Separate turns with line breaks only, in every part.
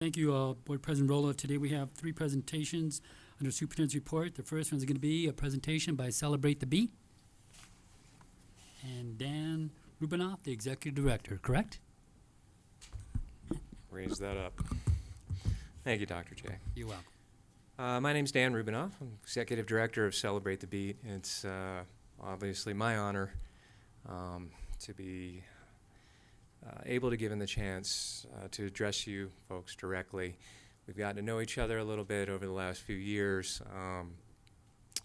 Thank you, Board President Roloff. Today we have three presentations under Superintendent's Report. The first one is going to be a presentation by Celebrate the Bee. And Dan Rubinoff, the Executive Director, correct?
Raise that up. Thank you, Dr. J.
You're welcome.
My name's Dan Rubinoff. I'm Executive Director of Celebrate the Beat. It's obviously my honor to be able to given the chance to address you folks directly. We've gotten to know each other a little bit over the last few years,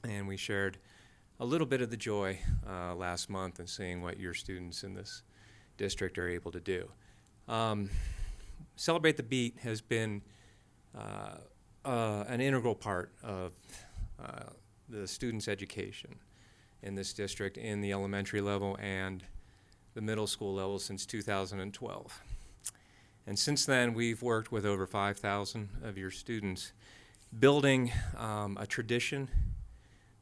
and we shared a little bit of the joy last month in seeing what your students in this district are able to do. Celebrate the Beat has been an integral part of the students' education in this district in the elementary level and the middle school level since 2012. And since then, we've worked with over 5,000 of your students, building a tradition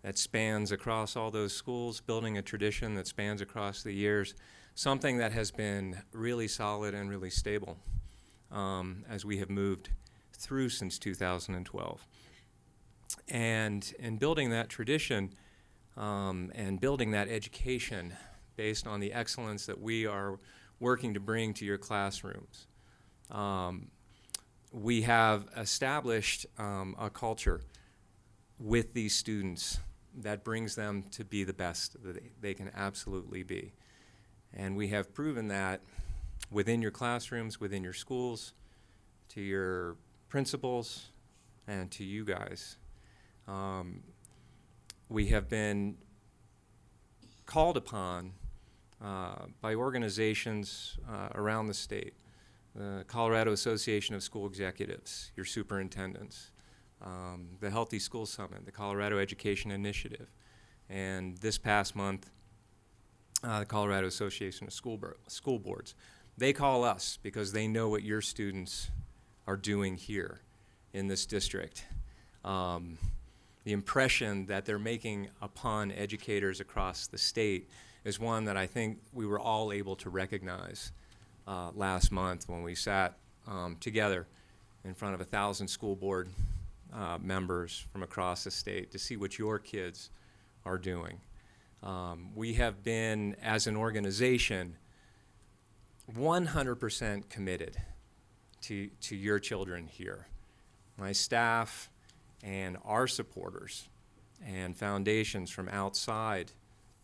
that spans across all those schools, building a tradition that spans across the years, something that has been really solid and really stable as we have moved through since 2012. And in building that tradition and building that education based on the excellence that we are working to bring to your classrooms, we have established a culture with these students that brings them to be the best that they can absolutely be. And we have proven that within your classrooms, within your schools, to your principals, and to you guys. We have been called upon by organizations around the state, the Colorado Association of School Executives, your superintendents, the Healthy School Summit, the Colorado Education Initiative, and this past month, the Colorado Association of School Boards. They call us because they know what your students are doing here in this district. The impression that they're making upon educators across the state is one that I think we were all able to recognize last month when we sat together in front of 1,000 school board members from across the state to see what your kids are doing. We have been, as an organization, 100% committed to your children here. My staff and our supporters and foundations from outside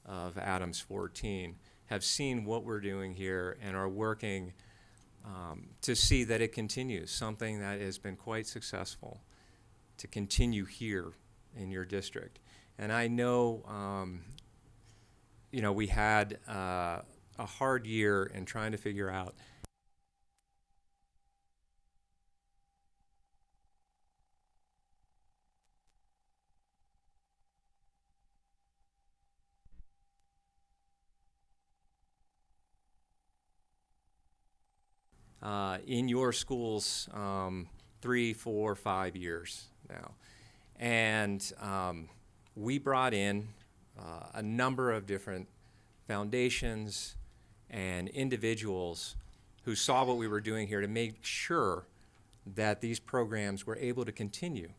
of Adams 14 have seen what we're doing here and are working to see that it continues, something that has been quite successful to continue here in your district. And I know, we had a hard year in trying to figure out in your schools 3, 4, 5 years now. And we brought in a number of different foundations and individuals who saw what we were doing here to make sure that these programs were able to continue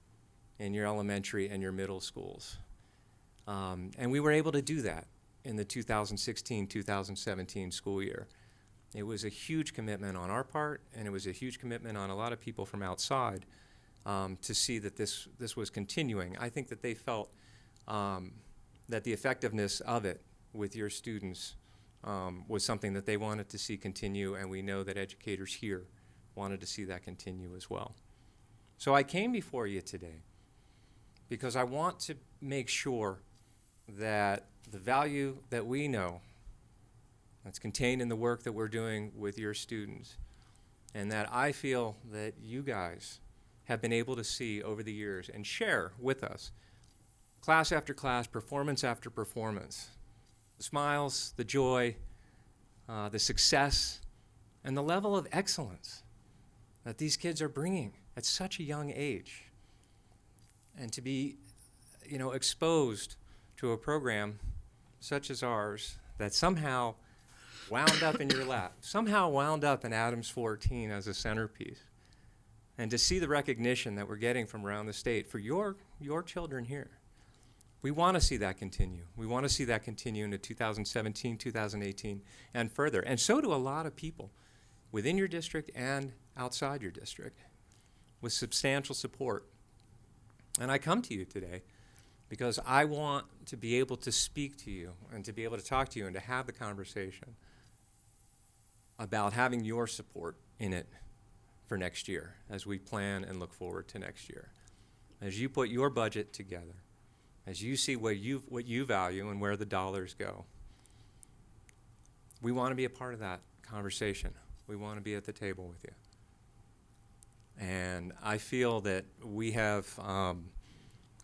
in your elementary and your middle schools. And we were able to do that in the 2016-2017 school year. It was a huge commitment on our part, and it was a huge commitment on a lot of people from outside to see that this was continuing. I think that they felt that the effectiveness of it with your students was something that they wanted to see continue, and we know that educators here wanted to see that continue as well. So I came before you today because I want to make sure that the value that we know that's contained in the work that we're doing with your students, and that I feel that you guys have been able to see over the years and share with us, class after class, performance after performance, the smiles, the joy, the success, and the level of excellence that these kids are bringing at such a young age. And to be, exposed to a program such as ours that somehow wound up in your lap, somehow wound up in Adams 14 as a centerpiece, and to see the recognition that we're getting from around the state for your children here. We want to see that continue. We want to see that continue into 2017, 2018, and further. And so do a lot of people within your district and outside your district with substantial support. And I come to you today because I want to be able to speak to you and to be able to talk to you and to have the conversation about having your support in it for next year as we plan and look forward to next year. As you put your budget together, as you see what you value and where the dollars go, we want to be a part of that conversation. We want to be at the table with you. And I feel that we have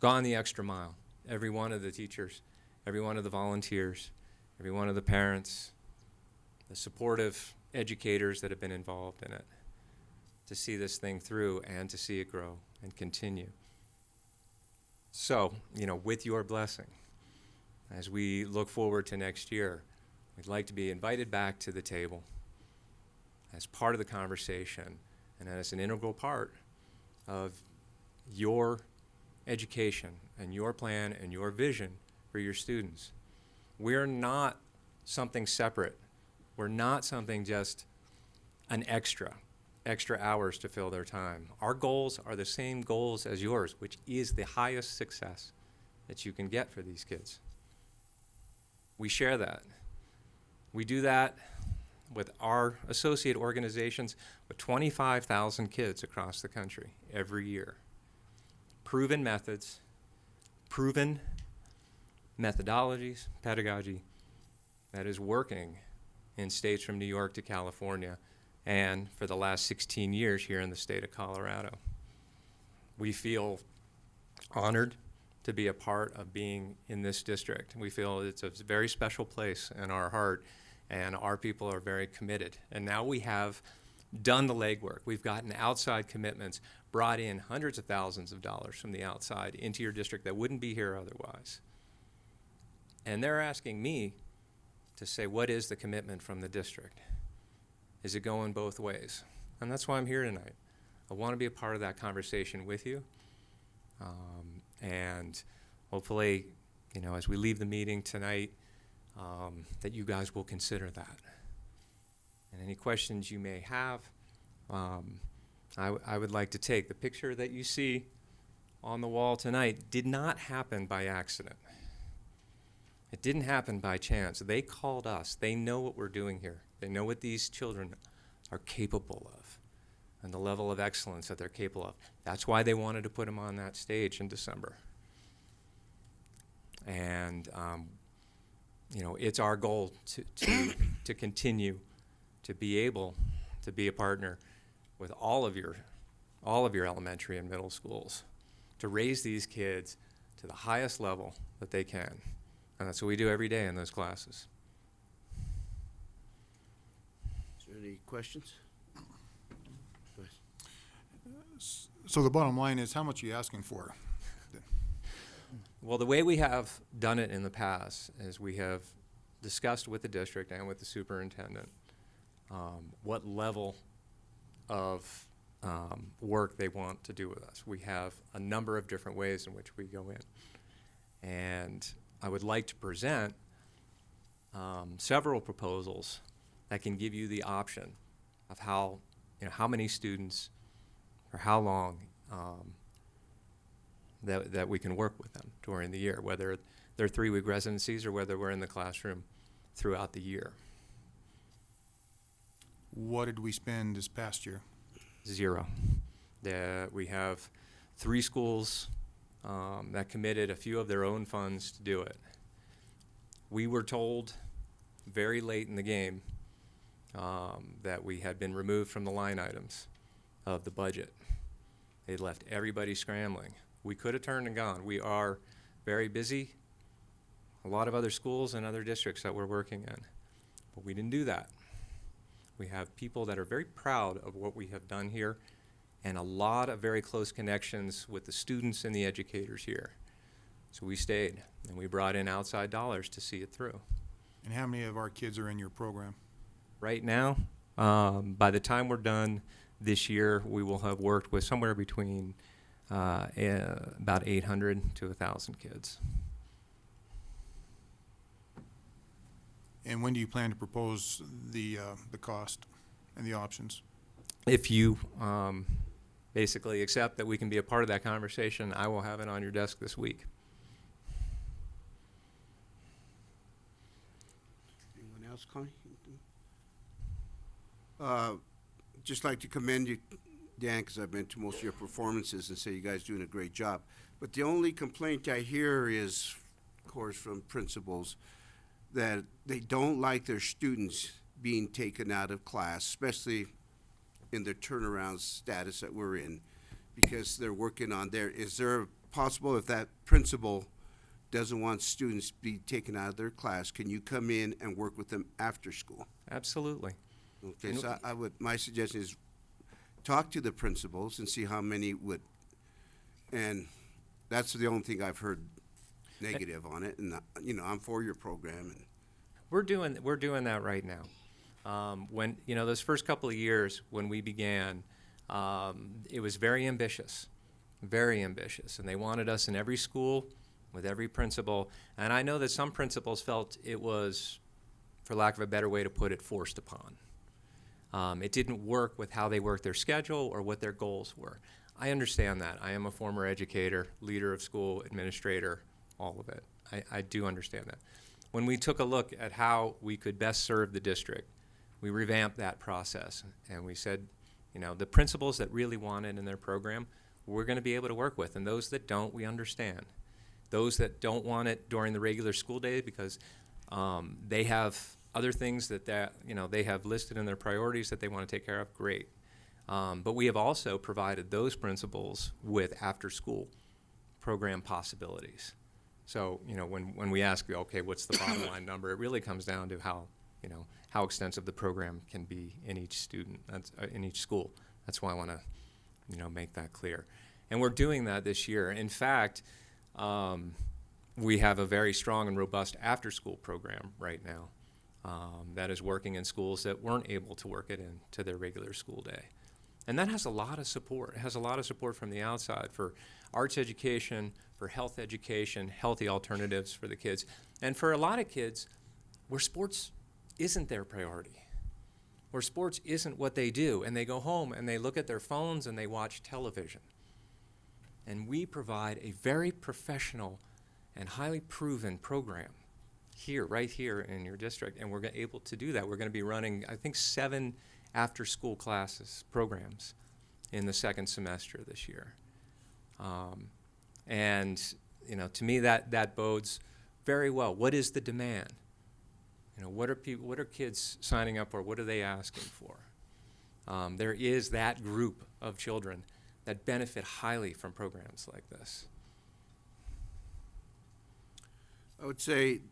gone the extra mile. Every one of the teachers, every one of the volunteers, every one of the parents, the supportive educators that have been involved in it, to see this thing through and to see it grow and continue. So, with your blessing, as we look forward to next year, we'd like to be invited back to the table as part of the conversation and as an integral part of your education and your plan and your vision for your students. We're not something separate. We're not something just an extra hours to fill their time. Our goals are the same goals as yours, which is the highest success that you can get for these kids. We share that. We do that with our associate organizations with 25,000 kids across the country every year. Proven methods, proven methodologies, pedagogy that is working in states from New York to California and for the last 16 years here in the state of Colorado. We feel honored to be a part of being in this district. We feel it's a very special place in our heart, and our people are very committed. And now we have done the legwork. We've gotten outside commitments, brought in hundreds of thousands of dollars from the outside into your district that wouldn't be here otherwise. And they're asking me to say, what is the commitment from the district? Is it going both ways? And that's why I'm here tonight. I want to be a part of that conversation with you. And hopefully, as we leave the meeting tonight, that you guys will consider that. And any questions you may have, I would like to take. The picture that you see on the wall tonight did not happen by accident. It didn't happen by chance. They called us. They know what we're doing here. They know what these children are capable of and the level of excellence that they're capable of. That's why they wanted to put them on that stage in December. And, it's our goal to continue to be able to be a partner with all of your elementary and middle schools to raise these kids to the highest level that they can. And that's what we do every day in those classes.
Is there any questions? Go ahead.
So the bottom line is, how much are you asking for?
Well, the way we have done it in the past is we have discussed with the district and with the superintendent what level of work they want to do with us. We have a number of different ways in which we go in. And I would like to present several proposals that can give you the option of how many students for how long that we can work with them during the year, whether they're 3-week residencies or whether we're in the classroom throughout the year.
What did we spend this past year?
0. We have 3 schools that committed a few of their own funds to do it. We were told very late in the game that we had been removed from the line items of the budget. They left everybody scrambling. We could have turned and gone. We are very busy. A lot of other schools and other districts that we're working in. But we didn't do that. We have people that are very proud of what we have done here and a lot of very close connections with the students and the educators here. So we stayed and we brought in outside dollars to see it through.
And how many of our kids are in your program?
Right now, by the time we're done This year, we will have worked with somewhere between about 800 to 1,000 kids.
And when do you plan to propose the cost and the options?
If you basically accept that we can be a part of that conversation, I will have it on your desk this week.
Anyone else, Connie? Just like to commend you, Dan, because I've been to most of your performances and say you guys doing a great job. But the only complaint I hear is, of course, from principals that they don't like their students being taken out of class, especially in their turnaround status that we're in, because they're working on their, is there possible if that principal doesn't want students to be taken out of their class, can you come in and work with them after school?
Absolutely.
Okay, so I would, my suggestion is talk to the principals and see how many would, and that's the only thing I've heard negative on it, and, you know, I'm for your program. And
We're doing that right now. When, you know, those first couple of years when we began, it was very ambitious, and they wanted us in every school with every principal, and I know that some principals felt it was, for lack of a better way to put it, forced upon. It didn't work with how they worked their schedule or what their goals were. I understand that. I am a former educator, leader of school, administrator, all of it. I do understand that. When we took a look at how we could best serve the district, we revamped that process, and we said, you know, the principals that really want it in their program, we're going to be able to work with, and those that don't, we understand. Those that don't want it during the regular school day because they have other things that you know, they have listed in their priorities that they want to take care of, great. But we have also provided those principals with after-school program possibilities. So, you know, when we ask, okay, what's the bottom line number, it really comes down to how, you know, how extensive the program can be in each student, in each school. That's why I want to, you know, make that clear. And we're doing that this year. In fact, we have a very strong and robust after-school program right now that is working in schools that weren't able to work it into their regular school day. And that has a lot of support. It has a lot of support from the outside for arts education, for health education, healthy alternatives for the kids. And for a lot of kids, where sports isn't their priority, where sports isn't what they do, and they go home and they look at their phones and they watch television. And we provide a very professional and highly proven program here, right here in your district, and we're able to do that. We're going to be running, I think, 7 after-school programs in the second semester this year. And, you know, to me that bodes very well. What is the demand? You know, what are kids signing up for? What are they asking for? There is that group of children that benefit highly from programs like this.
I would say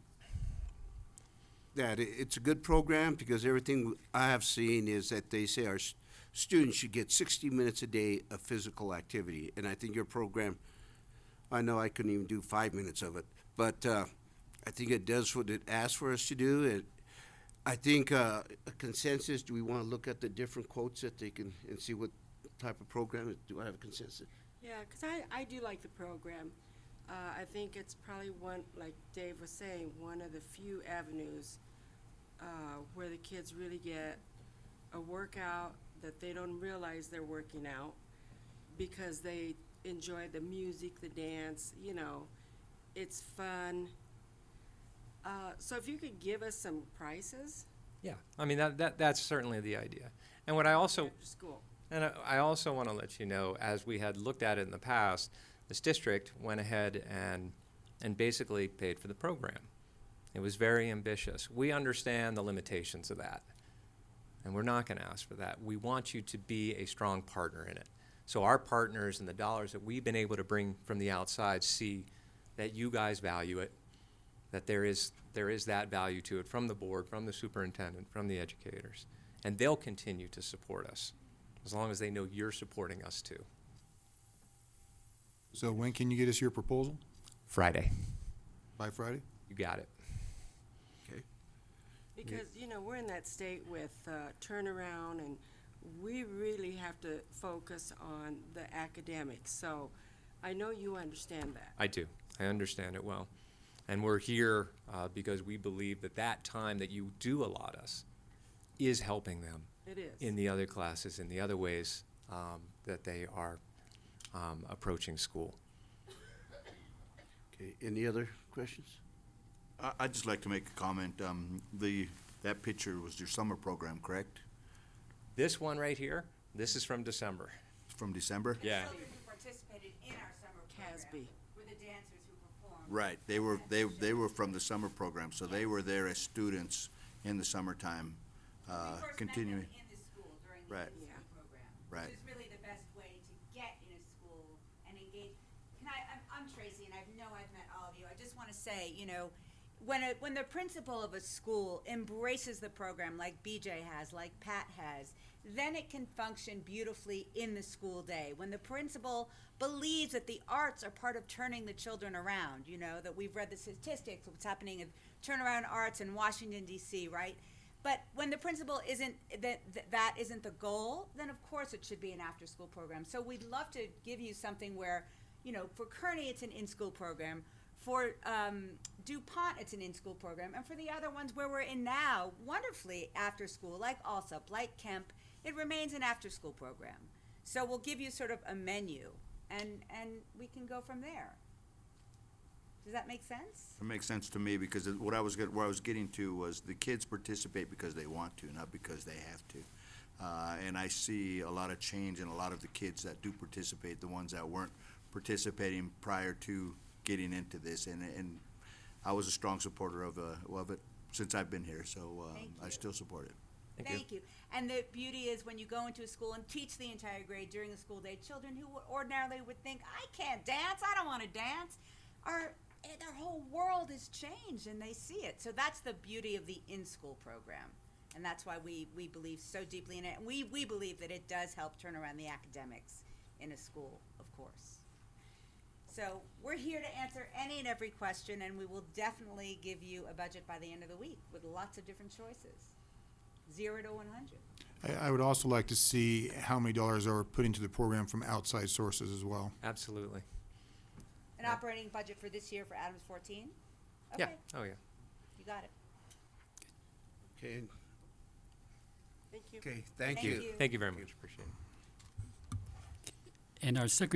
that it's a good program because everything I have seen is that they say our students should get 60 minutes a day of physical activity. And I think your program, I know I couldn't even do 5 minutes of it, but I think it does what it asks for us to do. And I think a consensus, do we want to look at the different quotes that they can and see what type of program? Do I have a consensus?
Yeah, because I do like the program. I think it's probably one, like Dave was saying, one of the few avenues where the kids really get a workout that they don't realize they're working out because they enjoy the music, the dance, you know, it's fun. So if you could give us some prices
Yeah, I mean, that's certainly the idea. And what I also,
after school.
and I also want to let you know, as we had looked at it in the past, this district went ahead and basically paid for the program. It was very ambitious. We understand the limitations of that, and we're not going to ask for that. We want you to be a strong partner in it. So our partners and the dollars that we've been able to bring from the outside see that you guys value it, that there is that value to it from the board, from the superintendent, from the educators, and they'll continue to support us as long as they know you're supporting us too.
So when can you get us your proposal?
Friday.
By Friday?
You got it.
Okay.
Because, you know, we're in that state with turnaround and we really have to focus on the academics. So I know you understand that.
I do. I understand it well. And we're here because we believe that that time that you do allot us is helping them
It is.
in the other classes, in the other ways that they are approaching school.
Okay, any other questions?
I'd just like to make a comment. That picture was your summer program, correct?
This one right here, this is from December.
From December?
Yeah.
Children who participated in our summer
Casby.
program were the dancers who performed.
Right, they were from the summer program, so they were there as students in the summertime,
We first
continuing.
met them in the school during the
Right.
in-school program.
Right.
Which is really the best way to get in a school and engage. I'm Tracy, and I know I've met all of you. I just want to say, you know, when the principal of a school embraces the program like BJ has, like Pat has, then it can function beautifully in the school day. When the principal believes that the arts are part of turning the children around, you know, that we've read the statistics, what's happening in turnaround arts in Washington, D.C., right? But when the principal isn't, that isn't the goal, then of course it should be an after-school program. So we'd love to give you something where, you know, for Kearney it's an in-school program, for DuPont it's an in-school program, and for the other ones where we're in now, wonderfully after school, like Alsop, like Kemp, it remains an after-school program. So we'll give you sort of a menu, and we can go from there. Does that make sense?
It makes sense to me because where I was getting to was the kids participate because they want to, not because they have to. And I see a lot of change in a lot of the kids that do participate, the ones that weren't participating prior to getting into this. And I was a strong supporter of it since I've been here, so
Thank
I
you.
still support it.
Thank you.
And the beauty is when you go into a school and teach the entire grade during the school day, children who ordinarily would think, I can't dance, I don't want to dance, their whole world has changed and they see it. So that's the beauty of the in-school program. And that's why we believe so deeply in it. And we believe that it does help turn around the academics in a school, of course. So we're here to answer any and every question, and we will definitely give you a budget by the end of the week with lots of different choices. 0 to 100.
I would also like to see how many dollars are put into the program from outside sources as well.
Absolutely.
An operating budget for this year for Adams 14?
Yeah.
Okay,
Oh, yeah.
you got it.
Okay,
Thank you.
okay, thank
Thank
you.
you.
Thank you very much. Appreciate it.
And our secretary